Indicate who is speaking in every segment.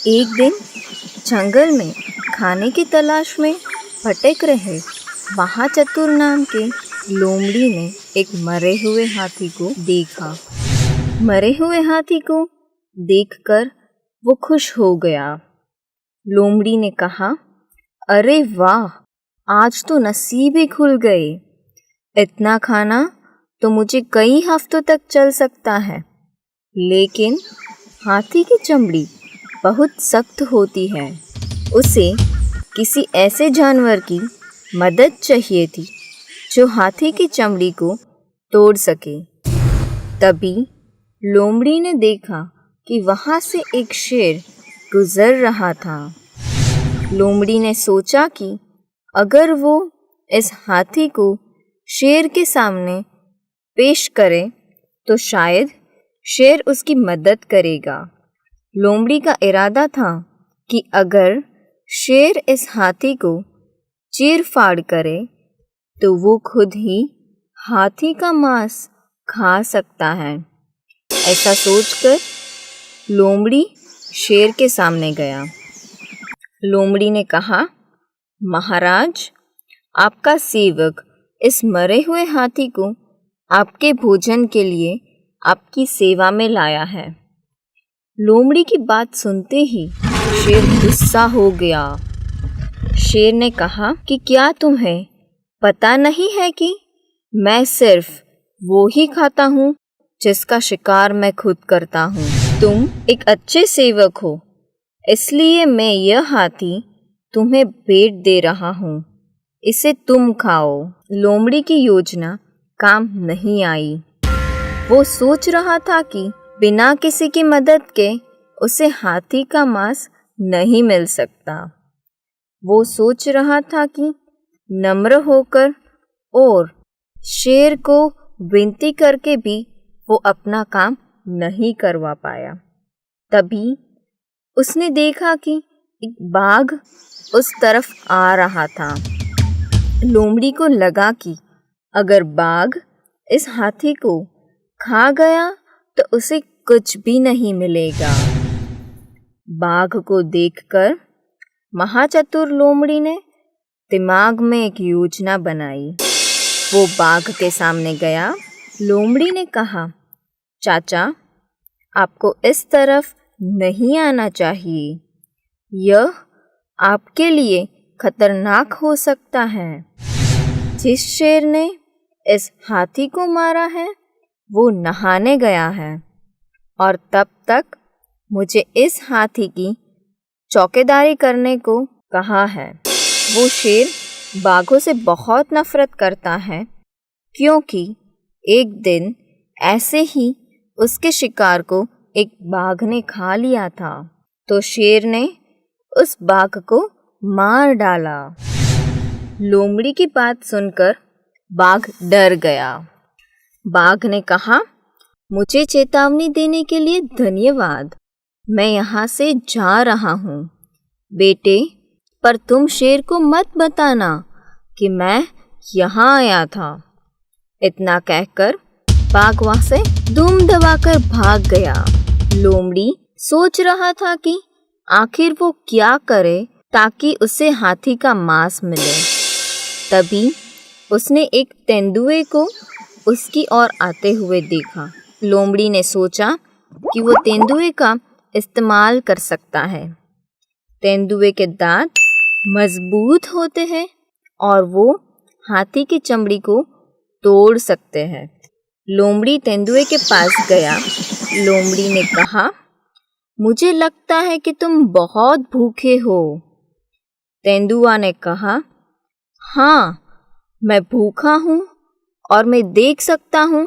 Speaker 1: एक दिन जंगल में खाने की तलाश में भटक रहे महाचतुर नाम के लोमड़ी ने एक मरे हुए हाथी को देखा। मरे हुए हाथी को देखकर वो खुश हो गया। लोमड़ी ने कहा, अरे वाह, आज तो नसीब ही खुल गए। इतना खाना तो मुझे कई हफ्तों तक चल सकता है, लेकिन हाथी की चमड़ी बहुत सख्त होती है। उसे किसी ऐसे जानवर की मदद चाहिए थी जो हाथी की चमड़ी को तोड़ सके। तभी लोमड़ी ने देखा कि वहाँ से एक शेर गुजर रहा था। लोमड़ी ने सोचा कि अगर वो इस हाथी को शेर के सामने पेश करे तो शायद शेर उसकी मदद करेगा। लोमड़ी का इरादा था कि अगर शेर इस हाथी को चीर फाड़ करे तो वो खुद ही हाथी का मांस खा सकता है। ऐसा सोचकर लोमड़ी शेर के सामने गया। लोमड़ी ने कहा, महाराज, आपका सेवक इस मरे हुए हाथी को आपके भोजन के लिए आपकी सेवा में लाया है। लोमड़ी की बात सुनते ही शेर गुस्सा हो गया। शेर ने कहा कि क्या तुम्हें पता नहीं है कि मैं सिर्फ वो ही खाता हूँ जिसका शिकार मैं खुद करता हूँ। तुम एक अच्छे सेवक हो, इसलिए मैं यह हाथी तुम्हें भेंट दे रहा हूँ। इसे तुम खाओ। लोमड़ी की योजना काम नहीं आई। वो सोच रहा था कि बिना किसी की मदद के उसे हाथी का मांस नहीं मिल सकता। वो सोच रहा था कि नम्र होकर और शेर को विनती करके भी वो अपना काम नहीं करवा पाया। तभी उसने देखा कि एक बाघ उस तरफ आ रहा था। लोमड़ी को लगा कि अगर बाघ इस हाथी को खा गया तो उसे कुछ भी नहीं मिलेगा। बाघ को देखकर महाचतुर लोमड़ी ने दिमाग में एक योजना बनाई। वो बाघ के सामने गया। लोमड़ी ने कहा, चाचा, आपको इस तरफ नहीं आना चाहिए। यह आपके लिए खतरनाक हो सकता है। जिस शेर ने इस हाथी को मारा है वो नहाने गया है और तब तक मुझे इस हाथी की चौकीदारी करने को कहा है। वो शेर बाघों से बहुत नफरत करता है, क्योंकि एक दिन ऐसे ही उसके शिकार को एक बाघ ने खा लिया था। तो शेर ने उस बाघ को मार डाला। लोमड़ी की बात सुनकर बाघ डर गया। बाघ ने कहा, मुझे चेतावनी देने के लिए धन्यवाद। मैं यहाँ से जा रहा हूँ। बेटे, पर तुम शेर को मत बताना कि मैं यहाँ आया था। इतना कहकर बाघ वहाँ से दुम दबाकर भाग गया। लोमड़ी सोच रहा था कि आखिर वो क्या करे ताकि उसे हाथी का मांस मिले। तभी उसने एक तेंदुए को उसकी ओर आते हुए देखा। लोमड़ी ने सोचा कि वो तेंदुए का इस्तेमाल कर सकता है। तेंदुए के दांत मजबूत होते हैं और वो हाथी की चमड़ी को तोड़ सकते हैं। लोमड़ी तेंदुए के पास गया। लोमड़ी ने कहा, मुझे लगता है कि तुम बहुत भूखे हो। तेंदुआ ने कहा, हाँ, मैं भूखा हूँ और मैं देख सकता हूँ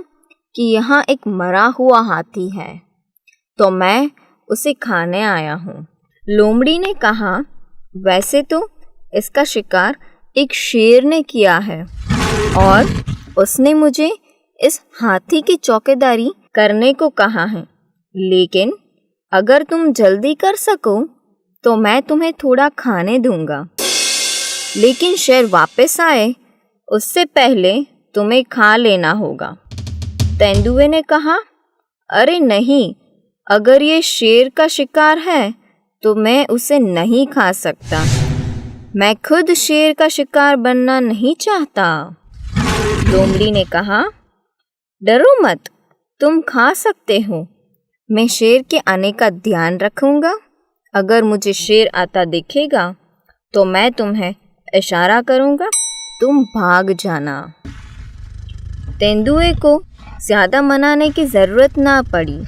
Speaker 1: कि यहाँ एक मरा हुआ हाथी है, तो मैं उसे खाने आया हूँ। लोमड़ी ने कहा, वैसे तो इसका शिकार एक शेर ने किया है और उसने मुझे इस हाथी की चौकीदारी करने को कहा है, लेकिन अगर तुम जल्दी कर सको तो मैं तुम्हें थोड़ा खाने दूंगा। लेकिन शेर वापस आए उससे पहले तुम्हें खा लेना होगा। तेंदुए ने कहा, अरे नहीं, अगर ये शेर का शिकार है तो मैं उसे नहीं खा सकता। मैं खुद शेर का शिकार बनना नहीं चाहता। लोमड़ी ने कहा, डरो मत, तुम खा सकते हो। मैं शेर के आने का ध्यान रखूंगा। अगर मुझे शेर आता दिखेगा तो मैं तुम्हें इशारा करूंगा, तुम भाग जाना। तेंदुए को ज़्यादा मनाने की ज़रूरत ना पड़ी।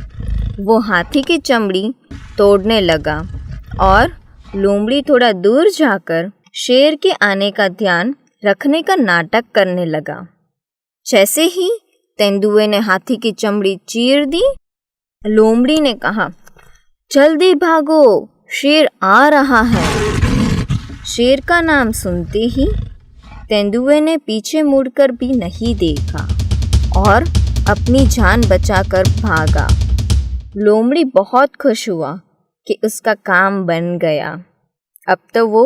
Speaker 1: वो हाथी की चमड़ी तोड़ने लगा और लोमड़ी थोड़ा दूर जाकर शेर के आने का ध्यान रखने का नाटक करने लगा। जैसे ही तेंदुए ने हाथी की चमड़ी चीर दी, लोमड़ी ने कहा, जल्दी भागो, शेर आ रहा है। शेर का नाम सुनते ही तेंदुए ने पीछे मुड़कर भी नहीं देखा और अपनी जान बचाकर भागा। लोमड़ी बहुत खुश हुआ कि उसका काम बन गया। अब तो वो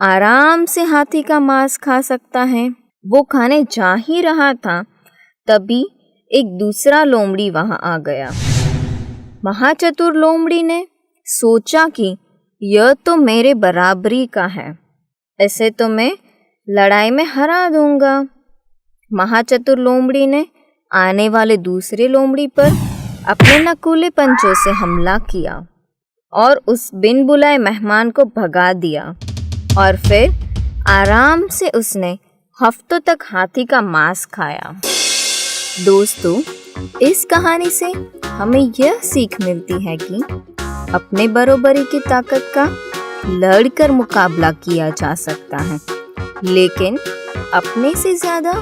Speaker 1: आराम से हाथी का मांस खा सकता है। वो खाने जा ही रहा था, तभी एक दूसरा लोमड़ी वहां आ गया। महाचतुर लोमड़ी ने सोचा कि यह तो मेरे बराबरी का है, ऐसे तो मैं लड़ाई में हरा दूंगा। महाचतुर लोमड़ी ने आने वाले दूसरे लोमड़ी पर अपने नकुले पंचों से हमला किया और उस बिन बुलाए मेहमान को भगा दिया। और फिर आराम से उसने हफ्तों तक हाथी का मांस खाया। दोस्तों, इस कहानी से हमें यह सीख मिलती है कि अपने बरोबरी की ताकत का लड़कर मुकाबला किया जा सकता है, लेकिन अपने से ज़्यादा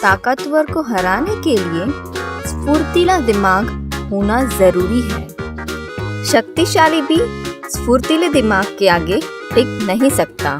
Speaker 1: ताकतवर को हराने के लिए स्फूर्तिला दिमाग होना ज़रूरी है। शक्तिशाली भी स्फूर्तिले दिमाग के आगे टिक नहीं सकता।